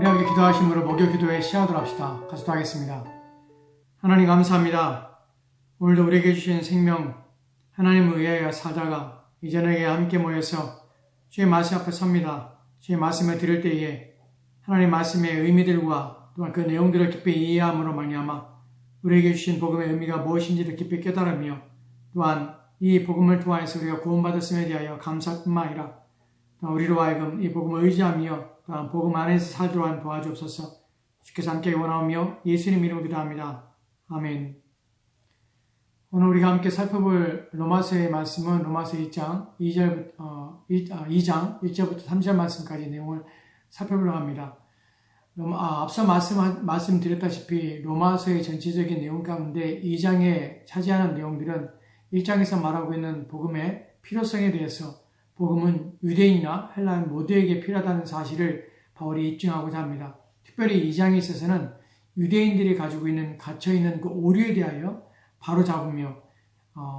우리 함께 기도하심으로 목요 기도에 시작하도록 합시다. 가수하겠습니다. 하나님 감사합니다. 오늘도 우리에게 주신 생명, 하나님을 의하여 살다가 이전에게 함께 모여서 주의 말씀 앞에 섭니다. 주의 말씀을 들을 때에 하나님 말씀의 의미들과 또한 그 내용들을 깊이 이해함으로 말미암아 우리에게 주신 복음의 의미가 무엇인지를 깊이 깨달으며 또한 이 복음을 통하여서 우리가 구원받았음에 대하여 감사뿐만 아니라 우리로 하여금 이 복음을 의지하며 또한 복음 안에서 살도록 한 도와주옵소서. 주께서 함께 원하오며 예수님 이름으로 기도합니다. 아멘. 오늘 우리가 함께 살펴볼 로마서의 말씀은 로마서 2장 1절부터 3절 말씀까지 내용을 살펴보려고 합니다. 앞서 말씀드렸다시피 로마서의 전체적인 내용 가운데 2장에 차지하는 내용들은 1장에서 말하고 있는 복음의 필요성에 대해서 복음은 유대인이나 헬라인 모두에게 필요하다는 사실을 바울이 입증하고자 합니다. 특별히 2장에 있어서는 유대인들이 가지고 있는 갇혀있는 그 오류에 대하여 바로잡으며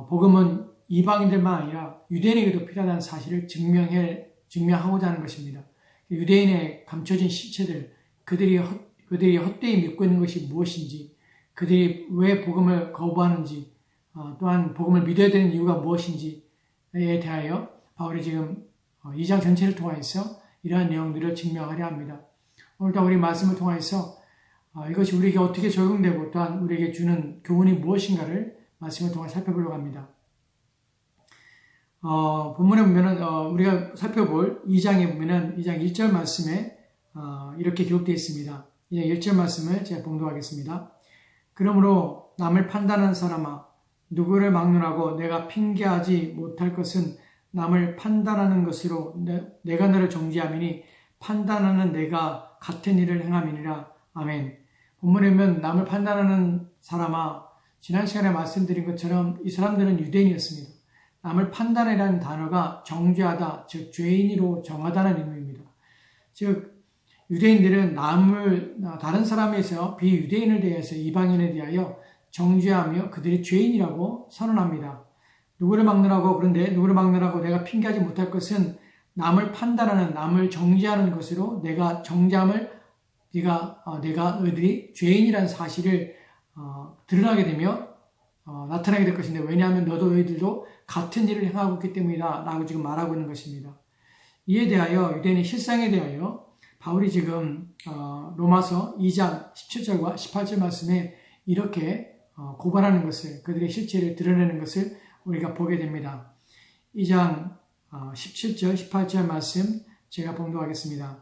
복음은 이방인들만 아니라 유대인에게도 필요하다는 사실을 증명하고자 하는 것입니다. 유대인의 감춰진 실체들, 그들이 헛되이 믿고 있는 것이 무엇인지, 그들이 왜 복음을 거부하는지, 또한 복음을 믿어야 되는 이유가 무엇인지에 대하여 바울이 지금 2장 전체를 통해서 이러한 내용들을 증명하려 합니다. 오늘도 우리 말씀을 통해서 이것이 우리에게 어떻게 적용되고 또한 우리에게 주는 교훈이 무엇인가를 말씀을 통해 살펴보려고 합니다. 본문에 보면은 우리가 살펴볼 2장에 보면은 2장 1절 말씀에 이렇게 기록되어 있습니다. 2장 1절 말씀을 제가 봉독하겠습니다. 그러므로 남을 판단하는 사람아, 누구를 막론하고 내가 핑계하지 못할 것은 남을 판단하는 것으로 내가 너를 정죄함이니 판단하는 내가 같은 일을 행함이니라. 아멘. 본문에 보면 남을 판단하는 사람아, 지난 시간에 말씀드린 것처럼 이 사람들은 유대인이었습니다. 남을 판단이라는 단어가 정죄하다, 즉 죄인으로 정하다는 의미입니다. 즉 유대인들은 다른 사람에서 비유대인을 대해서 이방인에 대하여 정죄하며 그들이 죄인이라고 선언합니다. 누구를 막느라고 내가 핑계하지 못할 것은 남을 판단하는, 남을 정죄하는 것으로 내가 정죄함을 내가 너희들이 죄인이라는 사실을 드러나게 되며 나타나게 될 것인데, 왜냐하면 너희들도 같은 일을 행하고 있기 때문이다 라고 지금 말하고 있는 것입니다. 이에 대하여 유대인의 실상에 대하여 바울이 지금 로마서 2장 17절과 18절 말씀에 이렇게 고발하는 것을, 그들의 실체를 드러내는 것을 우리가 보게 됩니다. 2장 17절, 18절 말씀 제가 봉독하겠습니다.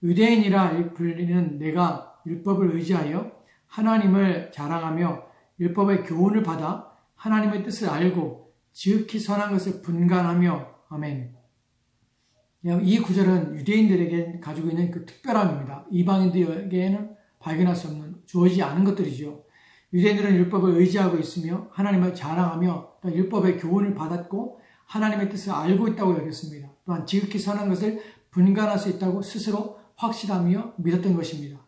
유대인이라 불리는 내가 율법을 의지하여 하나님을 자랑하며 율법의 교훈을 받아 하나님의 뜻을 알고 지극히 선한 것을 분간하며. 아멘. 이 구절은 유대인들에게 가지고 있는 그 특별함입니다. 이방인들에게는 발견할 수 없는, 주어지지 않은 것들이죠. 유대인들은 율법을 의지하고 있으며 하나님을 자랑하며 또 율법의 교훈을 받았고 하나님의 뜻을 알고 있다고 여겼습니다. 또한 지극히 선한 것을 분간할 수 있다고 스스로 확신하며 믿었던 것입니다.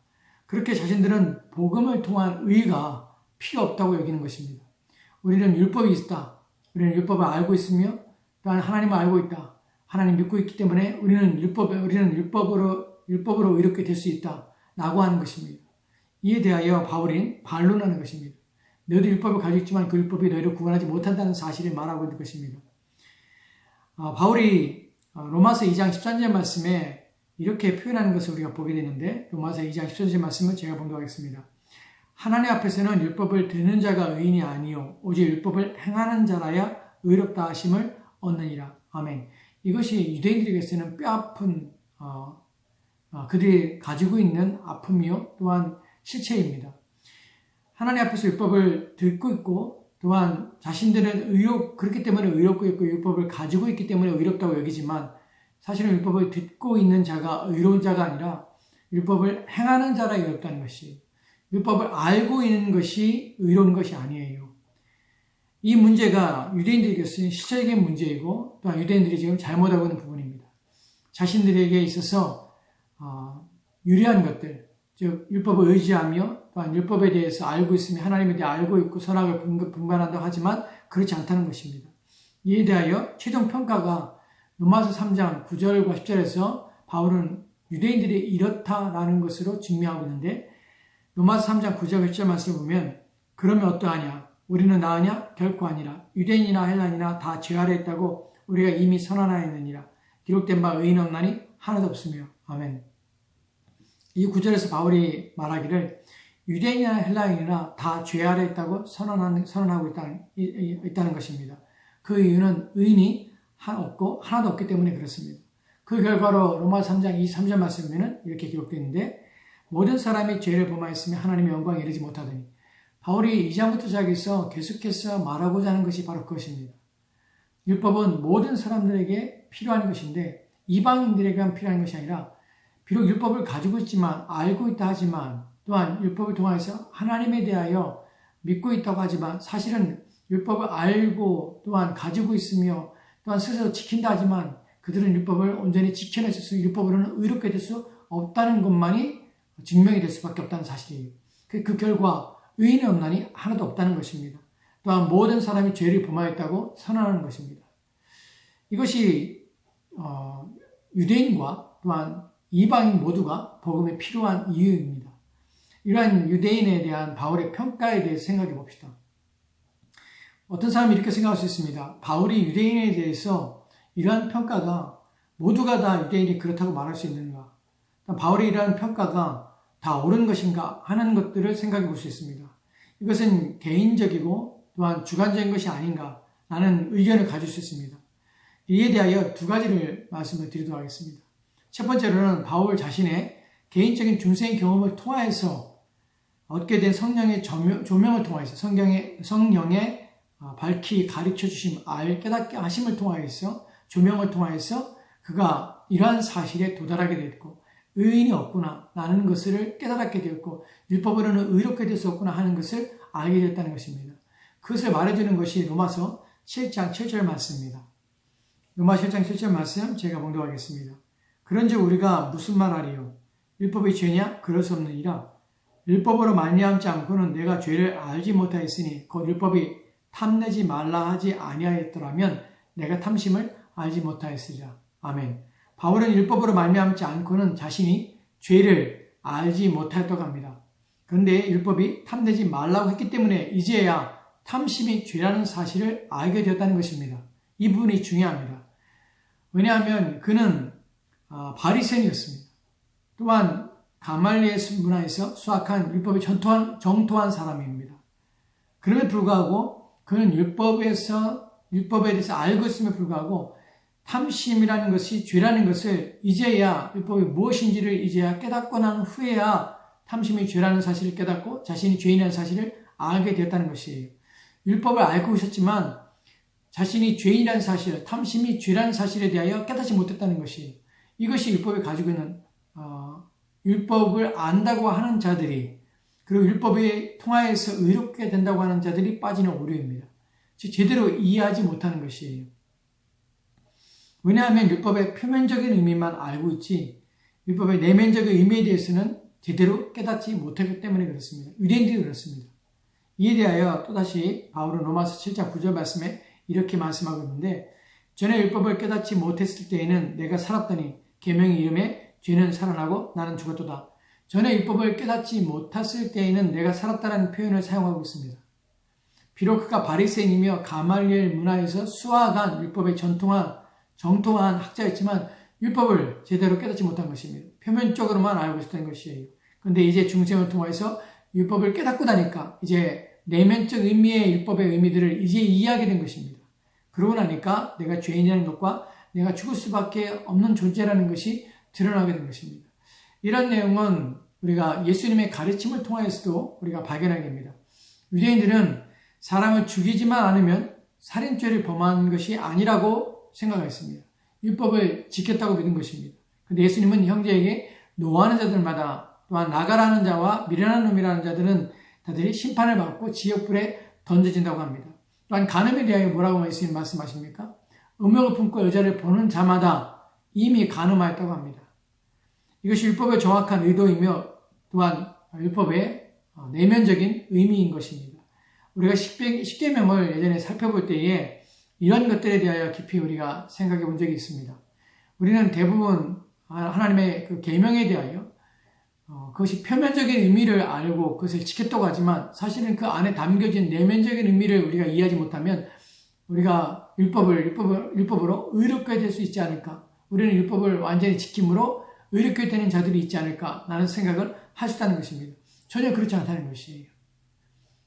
그렇게 자신들은 복음을 통한 의가 필요 없다고 여기는 것입니다. 우리는 율법이 있다. 우리는 율법을 알고 있으며 또한 하나님을 알고 있다. 하나님 믿고 있기 때문에 우리는 율법으로 의롭게 될 수 있다 라고 하는 것입니다. 이에 대하여 바울은 반론하는 것입니다. 너희도 율법을 가지고 있지만 그 율법이 너희를 구원하지 못한다는 사실을 말하고 있는 것입니다. 바울이 로마서 2장 13절 말씀에 이렇게 표현하는 것을 우리가 보게 되는데, 로마서 2장 13절 말씀을 제가 봉독하겠습니다. 하나님 앞에서는 율법을 듣는 자가 의인이 아니요 오직 율법을 행하는 자라야 의롭다 하심을 얻느니라. 아멘. 이것이 유대인들에게서는 뼈아픈 그들이 가지고 있는 아픔이요 또한 실체입니다. 하나님 앞에서 율법을 듣고 있고 또한 자신들은 그렇기 때문에 의롭고 있고 율법을 가지고 있기 때문에 의롭다고 여기지만, 사실은 율법을 듣고 있는 자가 의로운 자가 아니라 율법을 행하는 자라 의롭다는 것이, 율법을 알고 있는 것이 의로운 것이 아니에요. 이 문제가 유대인들에게서는 실제적인 문제이고 또한 유대인들이 지금 잘못하고 있는 부분입니다. 자신들에게 있어서 유리한 것들, 즉 율법을 의지하며 또한 율법에 대해서 알고 있으며 하나님에 대해 알고 있고 선악을 분간한다고 하지만 그렇지 않다는 것입니다. 이에 대하여 최종 평가가 로마서 3장 9절과 10절에서 바울은 유대인들이 이렇다라는 것으로 증명하고 있는데 로마서 3장 9절 10절 말씀을 보면 그러면 어떠하냐? 우리는 나으냐? 결코 아니라. 유대인이나 헬라인이나 다 죄 아래 있다고 우리가 이미 선언하였느니라. 기록된 바 의인 없나니 하나도 없으며. 아멘. 이 구절에서 바울이 말하기를 유대인이나 헬라인이나 다 죄 아래 있다고 선언하고 있다는 것입니다. 그 이유는 의인이 하나도 없기 때문에 그렇습니다. 그 결과로 로마서 3장 23절 말씀에는 이렇게 기록되어 있는데 모든 사람이 죄를 범하였으며 하나님의 영광에 이르지 못하더니 바울이 2장부터 시작해서 계속해서 말하고자 하는 것이 바로 그것입니다. 율법은 모든 사람들에게 필요한 것인데 이방인들에게만 필요한 것이 아니라 비록 율법을 가지고 있지만 알고 있다 하지만 또한 율법을 통해서 하나님에 대하여 믿고 있다고 하지만 사실은 율법을 알고 또한 가지고 있으며 또한 스스로 지킨다 하지만 그들은 율법을 온전히 지켜낼 수 있고 율법으로는 의롭게 될 수 없다는 것만이 증명이 될 수밖에 없다는 사실이에요. 그 결과 의인이 없나니 하나도 없다는 것입니다. 또한 모든 사람이 죄를 범하였다고 선언하는 것입니다. 이것이 유대인과 또한 이방인 모두가 복음에 필요한 이유입니다. 이러한 유대인에 대한 바울의 평가에 대해서 생각해 봅시다. 어떤 사람이 이렇게 생각할 수 있습니다. 바울이 유대인에 대해서 이러한 평가가 모두가 다 유대인이 그렇다고 말할 수 있는가? 바울이 이러한 평가가 다 옳은 것인가 하는 것들을 생각해 볼 수 있습니다. 이것은 개인적이고 또한 주관적인 것이 아닌가 라는 의견을 가질 수 있습니다. 이에 대하여 두 가지를 말씀을 드리도록 하겠습니다. 첫 번째로는 바울 자신의 개인적인 중생 경험을 통하여서 얻게 된 성령의 조명을 통하여서 성령의 밝히 가르쳐 주심, 깨닫게 하심을 통하여서 조명을 통하여서 그가 이러한 사실에 도달하게 되었고 의인이 없구나 라는 것을 깨달게 되었고 율법으로는 의롭게 될 수 없구나 하는 것을 알게 되었다는 것입니다. 그것을 말해주는 것이 로마서 7장 7절 말씀입니다. 로마서 7장 7절 말씀 제가 봉독하겠습니다. 그런즉 우리가 무슨 말하리요? 율법이 죄냐? 그럴 수 없느니라. 율법으로 말미암지 않고는 내가 죄를 알지 못하였으니 곧 율법이 탐내지 말라 하지 아니하였더라면 내가 탐심을 알지 못하였으리라. 아멘. 바울은 율법으로 말미암지 않고는 자신이 죄를 알지 못하였다고 합니다. 그런데 율법이 탐내지 말라고 했기 때문에 이제야 탐심이 죄라는 사실을 알게 되었다는 것입니다. 이 부분이 중요합니다. 왜냐하면 그는 바리새인이었습니다. 또한 가말리엘 문화에서 수학한 율법에 정토한 사람입니다. 그럼에도 불구하고 그는 율법에 대해서 알고 있음에 불구하고 탐심이라는 것이 죄라는 것을 이제야 율법이 무엇인지를 이제야 깨닫고 난 후에야 탐심이 죄라는 사실을 깨닫고 자신이 죄인이라는 사실을 알게 되었다는 것이에요. 율법을 알고 있었지만 자신이 죄인이라는 사실, 탐심이 죄라는 사실에 대하여 깨닫지 못했다는 것이에요. 이것이 율법이 가지고 있는 율법을 안다고 하는 자들이 그리고 율법에 통하여서 의롭게 된다고 하는 자들이 빠지는 오류입니다. 즉 제대로 이해하지 못하는 것이에요. 왜냐하면 율법의 표면적인 의미만 알고 있지 율법의 내면적인 의미에 대해서는 제대로 깨닫지 못하기 때문에 그렇습니다. 유대인들이 그렇습니다. 이에 대하여 또다시 바울은 로마서 7장 9절 말씀에 이렇게 말씀하고 있는데 전에 율법을 깨닫지 못했을 때에는 내가 살았더니 계명의 이름에 죄는 살아나고 나는 죽었도다. 전에 율법을 깨닫지 못했을 때에는 내가 살았다는 표현을 사용하고 있습니다. 비록 그가 바리새인이며 가말리엘 문화에서 수학한 율법에 정통한 학자였지만 율법을 제대로 깨닫지 못한 것입니다. 표면적으로만 알고 있었던 것이에요. 그런데 이제 중생을 통해서 율법을 깨닫고 나니까 이제 내면적 의미의 율법의 의미들을 이제 이해하게 된 것입니다. 그러고 나니까 내가 죄인이라는 것과 내가 죽을 수밖에 없는 존재라는 것이 드러나게 된 것입니다. 이런 내용은 우리가 예수님의 가르침을 통해서도 우리가 발견하게 됩니다. 유대인들은 사람을 죽이지만 않으면 살인죄를 범한 것이 아니라고 생각했습니다. 율법을 지켰다고 믿은 것입니다. 그런데 예수님은 형제에게 노하는 자들마다 또한 나가라는 자와 미련한 놈이라는 자들은 다들이 심판을 받고 지옥불에 던져진다고 합니다. 또한 간음에 대하여 뭐라고 예수님 말씀하십니까? 음욕을 품고 여자를 보는 자마다 이미 간음하였다고 합니다. 이것이 율법의 정확한 의도이며 또한 율법의 내면적인 의미인 것입니다. 우리가 십계명을 예전에 살펴볼 때에 이런 것들에 대하여 깊이 우리가 생각해 본 적이 있습니다. 우리는 대부분 하나님의 그 계명에 대하여 그것이 표면적인 의미를 알고 그것을 지켰다고 하지만 사실은 그 안에 담겨진 내면적인 의미를 우리가 이해하지 못하면 우리가 율법으로 의롭게 될 수 있지 않을까? 우리는 율법을 완전히 지킴으로 의롭게 되는 자들이 있지 않을까? 라는 생각을 할 수 있다는 것입니다. 전혀 그렇지 않다는 것이에요.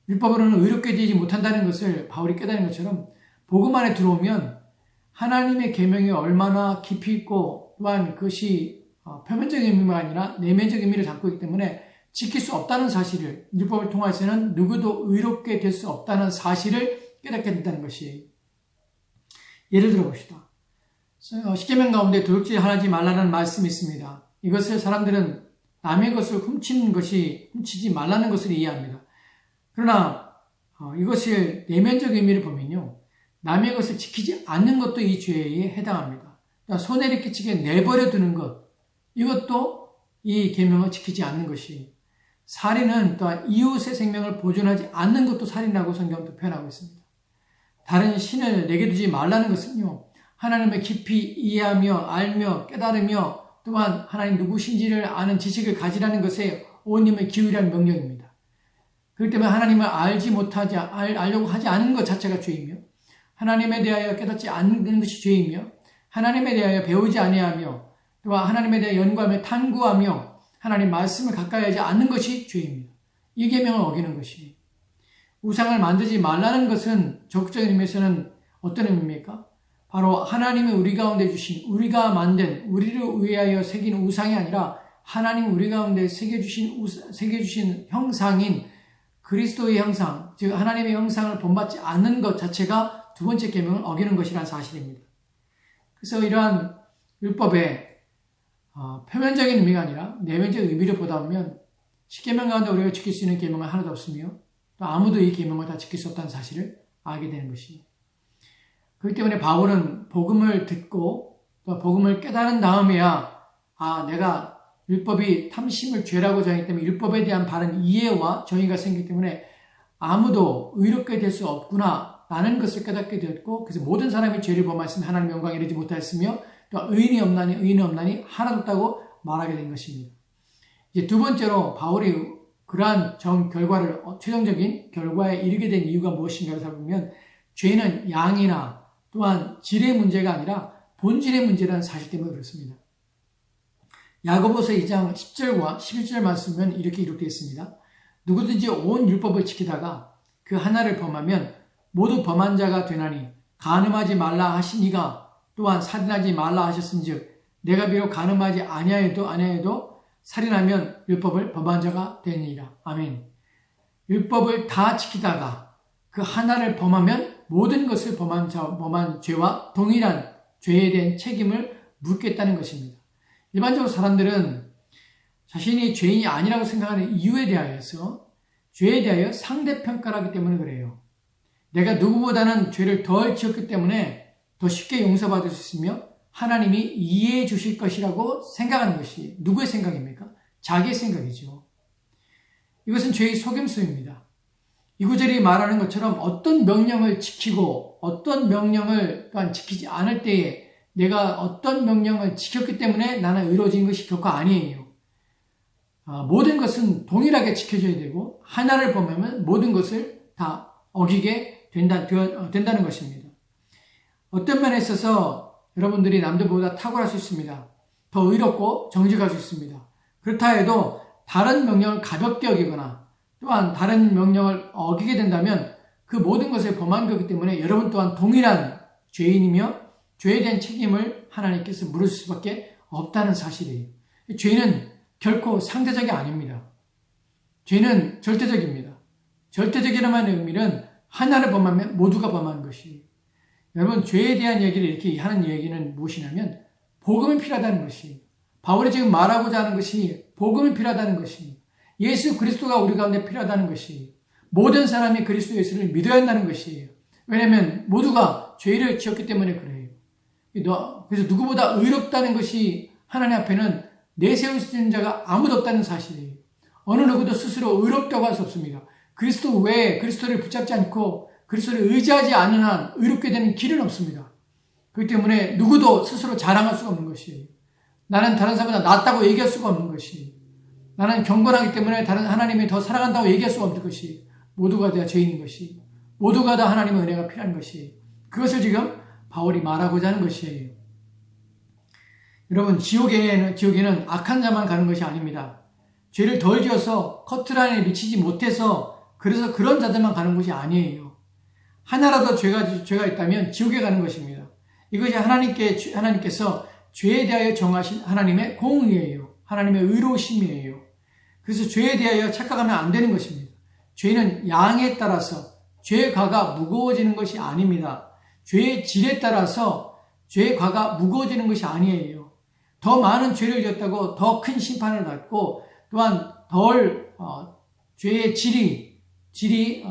율법으로는 의롭게 되지 못한다는 것을 바울이 깨달은 것처럼 복음 안에 들어오면 하나님의 계명이 얼마나 깊이 있고 또한 그것이 표면적인 의미가 아니라 내면적인 의미를 담고 있기 때문에 지킬 수 없다는 사실을 율법을 통해서는 누구도 의롭게 될 수 없다는 사실을 깨닫게 된다는 것이에요. 예를 들어 봅시다. 십계명 가운데 도둑질 하지 말라는 말씀이 있습니다. 이것을 사람들은 남의 것을 훔치지 말라는 것을 이해합니다. 그러나 이것을 내면적 의미를 보면요. 남의 것을 지키지 않는 것도 이 죄에 해당합니다. 그러니까 손해를 끼치게 내버려 두는 것, 이것도 이 계명을 지키지 않는 것이, 살인은 또한 이웃의 생명을 보존하지 않는 것도 살인이라고 성경도 표현하고 있습니다. 다른 신을 내게 두지 말라는 것은요, 하나님을 깊이 이해하며 알며 깨달으며 또한 하나님 누구신지를 아는 지식을 가지라는 것에 온 힘을 기울이라는 명령입니다. 그렇기 때문에 하나님을 알려고 하지 않은 것 자체가 죄이며, 하나님에 대하여 깨닫지 않는 것이 죄이며, 하나님에 대하여 배우지 아니하며 또한 하나님에 대해 연구하며 탐구하며 하나님 말씀을 가까이 하지 않는 것이 죄입니다. 이 계명을 어기는 것이. 우상을 만들지 말라는 것은 적극적인 의미에서는 어떤 의미입니까? 바로 하나님이 우리 가운데 주신, 우리가 만든, 우리를 위하여 새긴 우상이 아니라 하나님 우리 가운데 새겨주신 형상인 그리스도의 형상, 즉 하나님의 형상을 본받지 않는 것 자체가 두 번째 계명을 어기는 것이라는 사실입니다. 그래서 이러한 율법의 표면적인 의미가 아니라 내면적 의미를 보다 보면 십계명 가운데 우리가 지킬 수 있는 계명은 하나도 없으며 또 아무도 이 계명을 다 지킬 수 없다는 사실을 알게 되는 것입니다. 그렇기 때문에 바울은 복음을 듣고 또 복음을 깨달은 다음에야 내가 율법이 탐심을 죄라고 정하기 때문에 율법에 대한 바른 이해와 정의가 생기기 때문에 아무도 의롭게 될 수 없구나 라는 것을 깨닫게 되었고, 그래서 모든 사람이 죄를 범하였으며 하나님의 영광에 이르지 못하였으며 또 의인이 없나니 하나도 없다고 말하게 된 것입니다. 이제 두 번째로 바울이 그러한 최종적인 결과에 이르게 된 이유가 무엇인가를 살펴보면 죄는 양이나 또한 질의 문제가 아니라 본질의 문제라는 사실 때문에 그렇습니다. 야고보서 2장 10절과 11절 말씀은 이렇게 기록되어 있습니다. 누구든지 온 율법을 지키다가 그 하나를 범하면 모두 범한 자가 되나니 간음하지 말라 하신 이가 또한 살인하지 말라 하셨은즉 내가 비록 간음하지 아니하여도 살인하면 율법을 범한 자가 되니라. 아멘. 율법을 다 지키다가 그 하나를 범하면 모든 것을 범한 죄와 동일한 죄에 대한 책임을 묻겠다는 것입니다. 일반적으로 사람들은 자신이 죄인이 아니라고 생각하는 이유에 대하여서 죄에 대하여 상대평가를 하기 때문에 그래요. 내가 누구보다는 죄를 덜 지었기 때문에 더 쉽게 용서받을 수 있으며 하나님이 이해해 주실 것이라고 생각하는 것이 누구의 생각입니까? 자기의 생각이죠. 이것은 죄의 속임수입니다. 이 구절이 말하는 것처럼 어떤 명령을 지키고 어떤 명령을 또한 지키지 않을 때에 내가 어떤 명령을 지켰기 때문에 나는 의로워진 것이 결코 아니에요. 모든 것은 동일하게 지켜져야 되고 하나를 범하면 모든 것을 다 어기게 된다는 것입니다. 어떤 면에 있어서 여러분들이 남들보다 탁월할 수 있습니다. 더 의롭고 정직할 수 있습니다. 그렇다 해도 다른 명령을 가볍게 어기거나 또한 다른 명령을 어기게 된다면 그 모든 것을 범한 거기 때문에 여러분 또한 동일한 죄인이며 죄에 대한 책임을 하나님께서 물을 수밖에 없다는 사실이에요. 죄는 결코 상대적이 아닙니다. 죄는 절대적입니다. 절대적이라는 의미는 하나를 범하면 모두가 범한 것이에요. 여러분, 죄에 대한 얘기를 이렇게 하는 얘기는 무엇이냐면 복음이 필요하다는 것이에요. 바울이 지금 말하고자 하는 것이 복음이 필요하다는 것이에요. 예수 그리스도가 우리 가운데 필요하다는 것이에요. 모든 사람이 그리스도 예수를 믿어야 한다는 것이에요. 왜냐하면 모두가 죄를 지었기 때문에 그래요. 그래서 누구보다 의롭다는 것이 하나님 앞에는 내세울 수 있는 자가 아무도 없다는 사실이에요. 어느 누구도 스스로 의롭다고 할 수 없습니다. 그리스도 외에 그리스도를 붙잡지 않고 그리스도를 의지하지 않는 한 의롭게 되는 길은 없습니다. 그렇기 때문에 누구도 스스로 자랑할 수가 없는 것이에요. 나는 다른 사람보다 낫다고 얘기할 수가 없는 것이, 나는 경건하기 때문에 다른 하나님이 더 사랑한다고 얘기할 수가 없는 것이, 모두가 다 죄인인 것이, 모두가 다 하나님의 은혜가 필요한 것이, 그것을 지금 바울이 말하고자 하는 것이에요. 여러분, 지옥에는 악한 자만 가는 것이 아닙니다. 죄를 덜 지어서 커트라인에 미치지 못해서 그래서 그런 자들만 가는 것이 아니에요. 하나라도 죄가 있다면 지옥에 가는 것입니다. 이것이 하나님께서 죄에 대하여 정하신 하나님의 공의예요. 하나님의 의로우심이에요. 그래서 죄에 대하여 착각하면 안 되는 것입니다. 죄는 양에 따라서 죄의 과가 무거워지는 것이 아닙니다. 죄의 질에 따라서 죄의 과가 무거워지는 것이 아니에요. 더 많은 죄를 지었다고 더 큰 심판을 받고, 또한 죄의 질이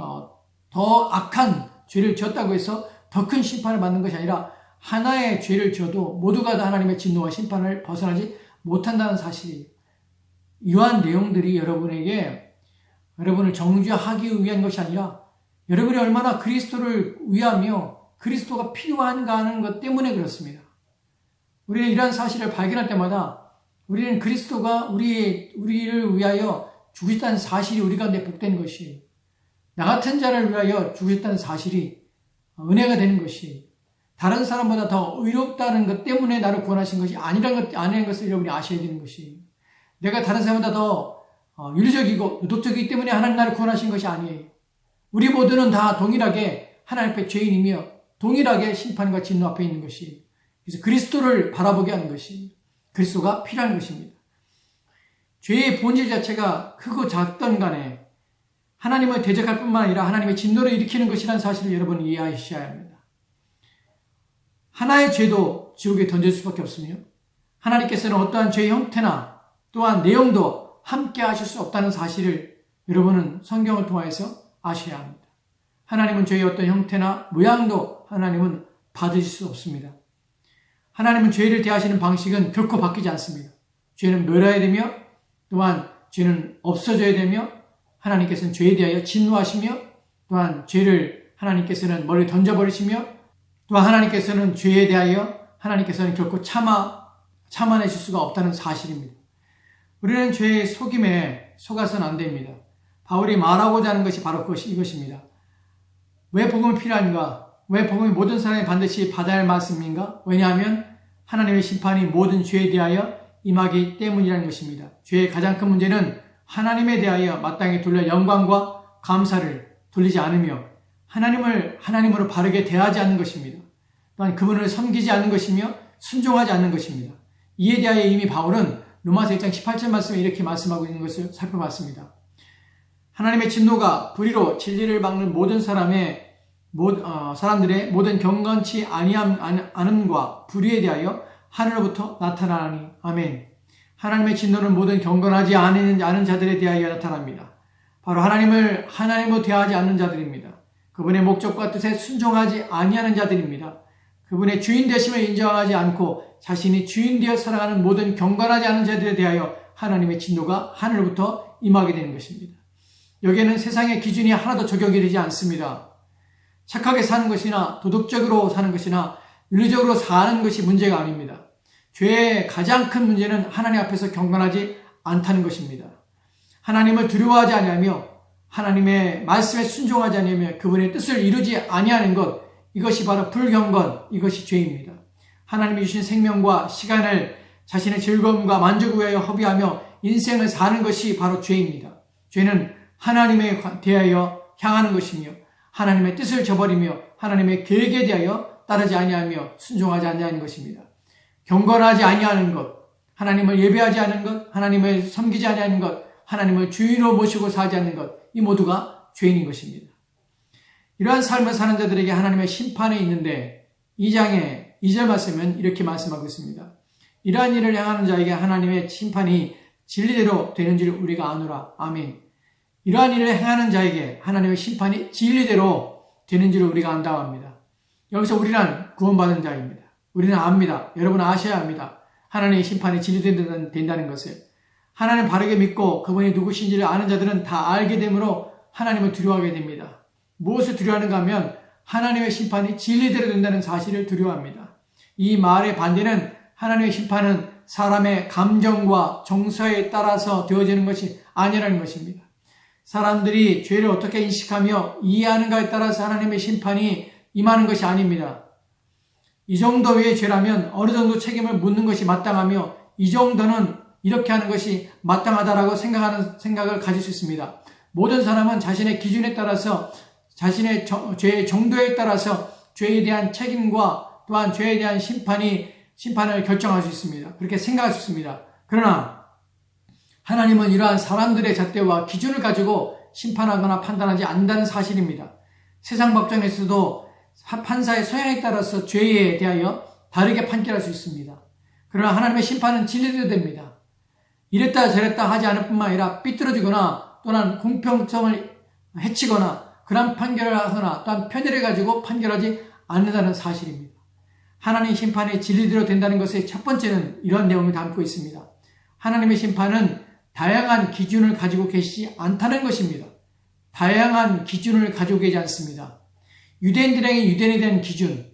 더 악한 죄를 지었다고 해서 더 큰 심판을 받는 것이 아니라, 하나의 죄를 지어도 모두가 다 하나님의 진노와 심판을 벗어나지 못한다는 사실이에요. 이러한 내용들이 여러분을 정죄하기 위한 것이 아니라 여러분이 얼마나 그리스도를 위하며 그리스도가 필요한가 하는 것 때문에 그렇습니다. 우리는 이러한 사실을 발견할 때마다 우리는 그리스도가 우리를 위하여 죽으셨다는 사실이 우리 가운데 복된 것이, 나 같은 자를 위하여 죽으셨다는 사실이 은혜가 되는 것이, 다른 사람보다 더 의롭다는 것 때문에 나를 구원하신 것이 아니라는 것을 여러분이 아셔야 되는 것이, 내가 다른 사람보다 더 윤리적이고 도덕적이기 때문에 하나님 나를 구원하신 것이 아니에요. 우리 모두는 다 동일하게 하나님 앞에 죄인이며 동일하게 심판과 진노 앞에 있는 것이, 그래서 그리스도를 바라보게 하는 것이, 그리스도가 필요한 것입니다. 죄의 본질 자체가 크고 작던 간에 하나님을 대적할 뿐만 아니라 하나님의 진노를 일으키는 것이라는 사실을 여러분이 이해하셔야 합니다. 하나의 죄도 지옥에 던질 수밖에 없으며 하나님께서는 어떠한 죄의 형태나 또한 내용도 함께 하실 수 없다는 사실을 여러분은 성경을 통해서 아셔야 합니다. 하나님은 죄의 어떤 형태나 모양도 하나님은 받으실 수 없습니다. 하나님은 죄를 대하시는 방식은 결코 바뀌지 않습니다. 죄는 멸해야 되며 또한 죄는 없어져야 되며, 하나님께서는 죄에 대하여 진노하시며, 또한 죄를 하나님께서는 멀리 던져버리시며, 또한 하나님께서는 죄에 대하여 하나님께서는 결코 참아내실 수가 없다는 사실입니다. 우리는 죄의 속임에 속아서는 안 됩니다. 바울이 말하고자 하는 것이 바로 이것입니다. 왜 복음이 필요한가? 왜 복음이 모든 사람이 반드시 받아야 할 말씀인가? 왜냐하면 하나님의 심판이 모든 죄에 대하여 임하기 때문이라는 것입니다. 죄의 가장 큰 문제는 하나님에 대하여 마땅히 돌려 영광과 감사를 돌리지 않으며 하나님으로 바르게 대하지 않는 것입니다. 또한 그분을 섬기지 않는 것이며 순종하지 않는 것입니다. 이에 대하여 이미 바울은 로마서 1장 18절 말씀에 이렇게 말씀하고 있는 것을 살펴봤습니다. 하나님의 진노가 불의로 진리를 막는 모든 사람들의 모든 경건치 않음과 불의에 대하여 하늘로부터 나타나니. 아멘. 하나님의 진노는 모든 경건하지 않은 자들에 대하여 나타납니다. 바로 하나님으로 대하지 않는 자들입니다. 그분의 목적과 뜻에 순종하지 아니하는 자들입니다. 그분의 주인 되심을 인정하지 않고 자신이 주인 되어 살아가는 모든 경건하지 않은 자들에 대하여 하나님의 진노가 하늘로부터 임하게 되는 것입니다. 여기에는 세상의 기준이 하나도 적용이 되지 않습니다. 착하게 사는 것이나 도덕적으로 사는 것이나 윤리적으로 사는 것이 문제가 아닙니다. 죄의 가장 큰 문제는 하나님 앞에서 경건하지 않다는 것입니다. 하나님을 두려워하지 아니하며 하나님의 말씀에 순종하지 아니하며 그분의 뜻을 이루지 아니하는 것, 이것이 바로 불경건, 이것이 죄입니다. 하나님이 주신 생명과 시간을 자신의 즐거움과 만족을 위하여 허비하며 인생을 사는 것이 바로 죄입니다. 죄는 하나님에 대하여 향하는 것이며 하나님의 뜻을 저버리며 하나님의 계획에 대하여 따르지 아니하며 순종하지 아니하는 것입니다. 경건하지 아니하는 것, 하나님을 예배하지 않는 것, 하나님을 섬기지 아니하는 것, 하나님을 주인으로 모시고 살지 않는 것, 이 모두가 죄인인 것입니다. 이러한 삶을 사는 자들에게 하나님의 심판이 있는데 2장의 2절 말씀은 이렇게 말씀하고 있습니다. 이러한 일을 향하는 자에게 하나님의 심판이 진리대로 되는 줄 우리가 아노라. 아멘. 이러한 일을 행하는 자에게 하나님의 심판이 진리대로 되는 줄 우리가 안다고 합니다. 여기서 우리는 구원받은 자입니다. 우리는 압니다. 여러분은 아셔야 합니다. 하나님의 심판이 진리대로 된다는 것을. 하나님 바르게 믿고 그분이 누구신지를 아는 자들은 다 알게 되므로 하나님을 두려워하게 됩니다. 무엇을 두려워하는가 하면 하나님의 심판이 진리대로 된다는 사실을 두려워합니다. 이 말의 반대는 하나님의 심판은 사람의 감정과 정서에 따라서 되어지는 것이 아니라는 것입니다. 사람들이 죄를 어떻게 인식하며 이해하는가에 따라서 하나님의 심판이 임하는 것이 아닙니다. 이 정도의 죄라면 어느 정도 책임을 묻는 것이 마땅하며 이 정도는 이렇게 하는 것이 마땅하다라고 생각을 가질 수 있습니다. 모든 사람은 자신의 기준에 따라서 자신의 죄의 정도에 따라서 죄에 대한 책임과 또한 죄에 대한 심판을 결정할 수 있습니다. 그렇게 생각할 수 있습니다. 그러나 하나님은 이러한 사람들의 잣대와 기준을 가지고 심판하거나 판단하지 않는다는 사실입니다. 세상 법정에서도 판사의 성향에 따라서 죄에 대하여 다르게 판결할 수 있습니다. 그러나 하나님의 심판은 진리대로 됩니다. 이랬다 저랬다 하지 않을 뿐만 아니라 삐뚤어지거나 또는 공평성을 해치거나 그런 판결을 하거나 또한 편의를 가지고 판결하지 않는다는 사실입니다. 하나님의 심판이 진리대로 된다는 것의 첫 번째는 이런 내용을 담고 있습니다. 하나님의 심판은 다양한 기준을 가지고 계시지 않다는 것입니다. 다양한 기준을 가지고 계시지 않습니다. 유대인들에게 유대인에 대한 기준,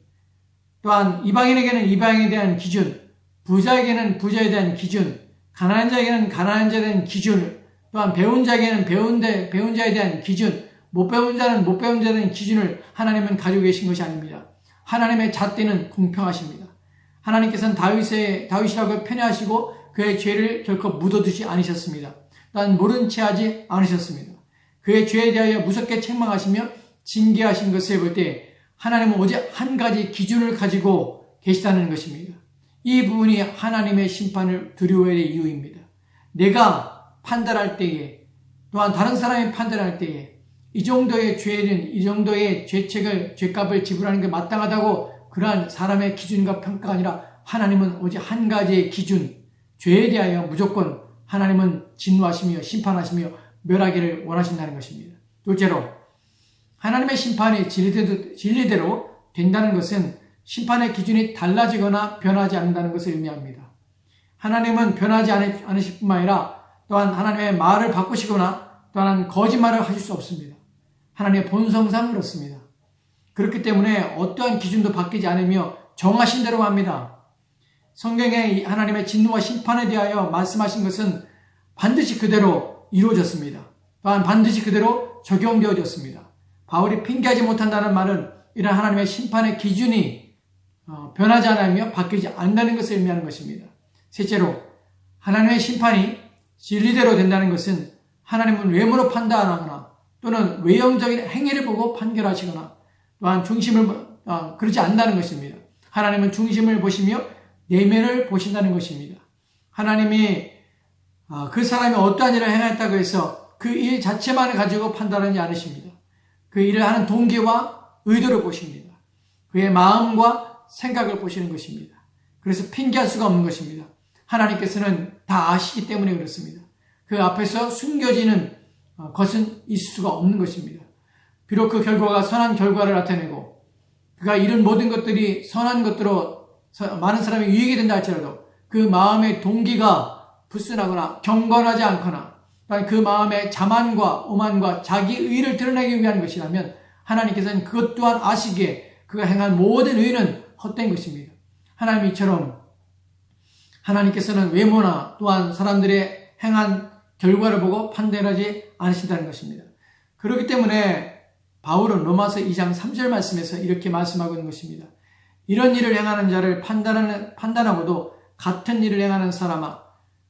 또한 이방인에게는 이방인에 대한 기준, 부자에게는 부자에 대한 기준, 가난한 자에게는 가난한 자에 대한 기준, 또한 배운 자에게는 배운 자에 대한 기준, 못 배운 자는 못 배운 자에 대한 기준을 하나님은 가지고 계신 것이 아닙니다. 하나님의 잣대는 공평하십니다. 하나님께서는 다윗이라고 편애하시고 그의 죄를 결코 묻어두지 않으셨습니다. 또한 모른 채 하지 않으셨습니다. 그의 죄에 대하여 무섭게 책망하시며 징계하신 것을 볼 때 하나님은 오직 한 가지 기준을 가지고 계시다는 것입니다. 이 부분이 하나님의 심판을 두려워해야 될 이유입니다. 내가 판단할 때에 또한 다른 사람이 판단할 때에 이 정도의 죄는 이 정도의 죄값을 지불하는 게 마땅하다고 그러한 사람의 기준과 평가가 아니라 하나님은 오직 한 가지의 기준, 죄에 대하여 무조건 하나님은 진노하시며 심판하시며 멸하기를 원하신다는 것입니다. 둘째로 하나님의 심판이 진리대로 된다는 것은 심판의 기준이 달라지거나 변하지 않는다는 것을 의미합니다. 하나님은 변하지 않으실 뿐만 아니라 또한 하나님의 말을 바꾸시거나 또한 거짓말을 하실 수 없습니다. 하나님의 본성상 그렇습니다. 그렇기 때문에 어떠한 기준도 바뀌지 않으며 정하신 대로 합니다. 성경에 하나님의 진노와 심판에 대하여 말씀하신 것은 반드시 그대로 이루어졌습니다. 또한 반드시 그대로 적용되어졌습니다. 바울이 핑계하지 못한다는 말은 이런 하나님의 심판의 기준이 변하지 않으며 바뀌지 않는다는 것을 의미하는 것입니다. 셋째로 하나님의 심판이 진리대로 된다는 것은 하나님은 외모로 판단하거나 또는 외형적인 행위를 보고 판결하시거나 또한 그러지 않는다는 것입니다. 하나님은 중심을 보시며 내면을 보신다는 것입니다. 하나님이 그 사람이 어떠한 일을 행했다고 해서 그 일 자체만을 가지고 판단하지 않으십니다. 그 일을 하는 동기와 의도를 보십니다. 그의 마음과 생각을 보시는 것입니다. 그래서 핑계할 수가 없는 것입니다. 하나님께서는 다 아시기 때문에 그렇습니다. 그 앞에서 숨겨지는 것은 있을 수가 없는 것입니다. 비록 그 결과가 선한 결과를 나타내고 그가 이룬 모든 것들이 선한 것들로 많은 사람이 유익이 된다 할지라도 그 마음의 동기가 불순하거나 경건하지 않거나 그 마음의 자만과 오만과 자기 의를 드러내기 위한 것이라면 하나님께서는 그것 또한 아시기에 그가 행한 모든 의는 헛된 것입니다. 하나님 이처럼 하나님께서는 외모나 또한 사람들의 행한 결과를 보고 판단하지 않으신다는 것입니다. 그렇기 때문에 바울은 로마서 2장 3절 말씀에서 이렇게 말씀하고 있는 것입니다. 이런 일을 행하는 자를 판단하고도 같은 일을 행하는 사람아,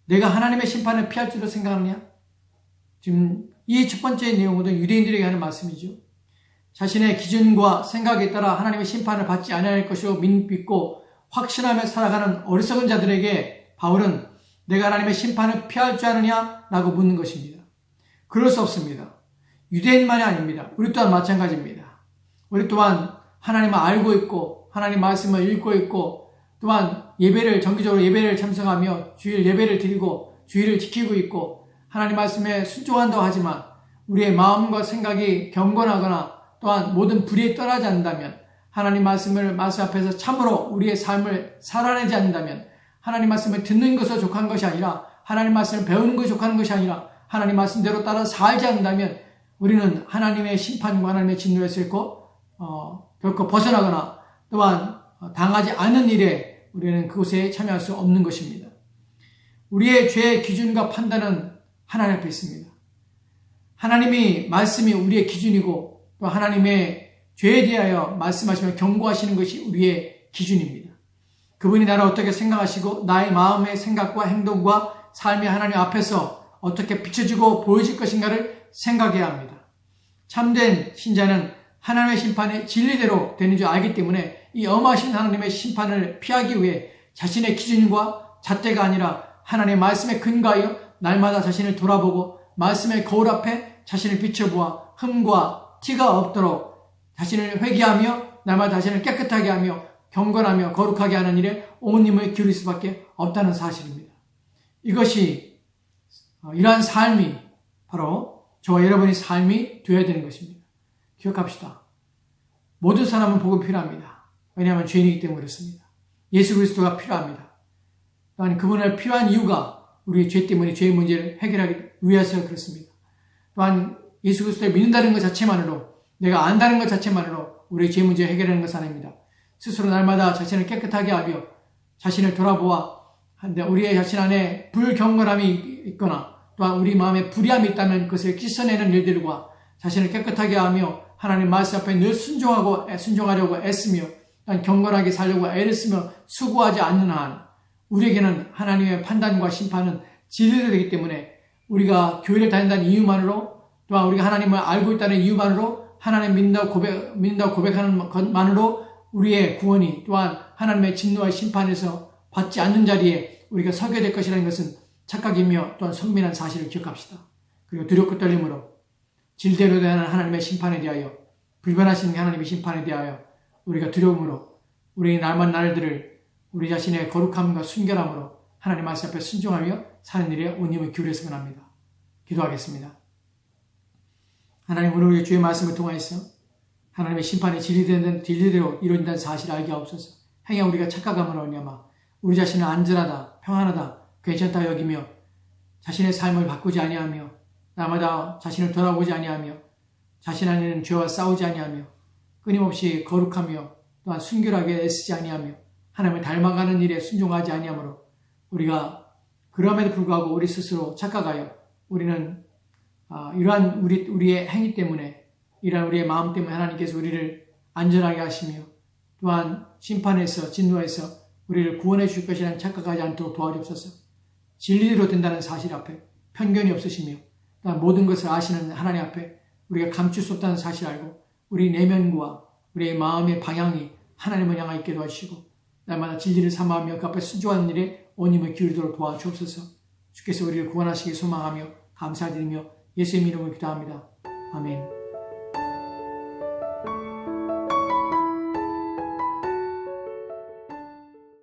내가 하나님의 심판을 피할 줄로 생각하느냐? 지금 이 첫 번째 내용은 유대인들에게 하는 말씀이죠. 자신의 기준과 생각에 따라 하나님의 심판을 받지 않을 것이고 믿고 확신하며 살아가는 어리석은 자들에게 바울은 내가 하나님의 심판을 피할 줄 아느냐? 라고 묻는 것입니다. 그럴 수 없습니다. 유대인만이 아닙니다. 우리 또한 마찬가지입니다. 우리 또한 하나님을 알고 있고 하나님 말씀을 읽고 있고 또한 정기적으로 예배를 참석하며 주일 예배를 드리고 주일을 지키고 있고 하나님 말씀에 순종한다고 하지만 우리의 마음과 생각이 경건하거나 또한 모든 불의에 떠나지 않는다면 하나님 말씀 앞에서 참으로 우리의 삶을 살아내지 않는다면 하나님 말씀을 듣는 것을 족한 것이 아니라 하나님 말씀을 배우는 것이 족한 것이 아니라 하나님 말씀대로 따라 살지 않는다면 우리는 하나님의 심판과 하나님의 진노에서 결코 벗어나거나 또한 당하지 않은 일에 우리는 그곳에 참여할 수 없는 것입니다. 우리의 죄의 기준과 판단은 하나님 앞에 있습니다. 하나님이 말씀이 우리의 기준이고 또 하나님의 죄에 대하여 말씀하시며 경고하시는 것이 우리의 기준입니다. 그분이 나를 어떻게 생각하시고 나의 마음의 생각과 행동과 삶이 하나님 앞에서 어떻게 비춰지고 보여질 것인가를 생각해야 합니다. 참된 신자는 하나님의 심판이 진리대로 되는 줄 알기 때문에 이 엄하신 하나님의 심판을 피하기 위해 자신의 기준과 잣대가 아니라 하나님의 말씀에 근거하여 날마다 자신을 돌아보고 말씀의 거울 앞에 자신을 비춰보아 흠과 티가 없도록 자신을 회개하며 날마다 자신을 깨끗하게 하며 경건하며 거룩하게 하는 일에 온 힘을 기울일 수밖에 없다는 사실입니다. 이것이 이러한 삶이 바로 저와 여러분의 삶이 되어야 되는 것입니다. 기억합시다. 모든 사람은 복음 필요합니다. 왜냐하면 죄인이기 때문에 그렇습니다. 예수 그리스도가 필요합니다. 또한 그분을 필요한 이유가 우리의 죄 때문에 죄의 문제를 해결하기 위해서 그렇습니다. 또한 예수 그리스도를 믿는다는 것 자체만으로 내가 안다는 것 자체만으로 우리의 죄 문제를 해결하는 것은 아닙니다. 스스로 날마다 자신을 깨끗하게 하며 자신을 돌아보아 우리의 자신 안에 불경건함이 있거나 또한 우리 마음에 불의함이 있다면 그것을 씻어내는 일들과 자신을 깨끗하게 하며 하나님 말씀 앞에 늘 순종하려고 애쓰며 경건하게 살려고 애를 쓰며 수고하지 않는 한 우리에게는 하나님의 판단과 심판은 진리가 되기 때문에 우리가 교회를 다닌다는 이유만으로 또한 우리가 하나님을 알고 있다는 이유만으로 하나님 믿는다고 고백하는 것만으로 우리의 구원이 또한 하나님의 진노와 심판에서 받지 않는 자리에 우리가 서게 될 것이라는 것은 착각이며 또한 선민한 사실을 기억합시다. 그리고 두렵고 떨림으로 질대로 대한 하나님의 심판에 대하여 불변하신 하나님의 심판에 대하여 우리가 두려움으로 우리 날만 날들을 우리 자신의 거룩함과 순결함으로 하나님 말씀 앞에 순종하며 사는 일에 온 힘을 기울여서만 합니다. 기도하겠습니다. 하나님 오늘 우리의 주의 말씀을 통하여서 하나님의 심판이 진리대로 이루어진다는 사실을 알게 하옵소서. 행여 우리가 착각함으로 말미암아 우리 자신을 안전하다, 평안하다, 괜찮다 여기며 자신의 삶을 바꾸지 아니하며 날마다 자신을 돌아보지 아니하며 자신 안에는 죄와 싸우지 아니하며 끊임없이 거룩하며 또한 순결하게 애쓰지 아니하며 하나님을 닮아가는 일에 순종하지 아니하므로 우리가 그럼에도 불구하고 우리 스스로 착각하여 우리는 이러한 우리의 행위 때문에 이러한 우리의 마음 때문에 하나님께서 우리를 안전하게 하시며 또한 심판에서 진노에서 우리를 구원해 줄 것이라는 착각하지 않도록 도와주옵소서. 진리로 된다는 사실 앞에 편견이 없으시며 또한 모든 것을 아시는 하나님 앞에 우리가 감출 수 없다는 사실 알고 우리 내면과 우리의 마음의 방향이 하나님을 향하여 있게 도와주시고 날마다 진리를 삼아하며 그 앞에 순종하는 일에 온 힘을 기울이도록 도와주옵소서. 주께서 우리를 구원하시기 소망하며 감사드리며 예수의 이름으로 기도합니다. 아멘.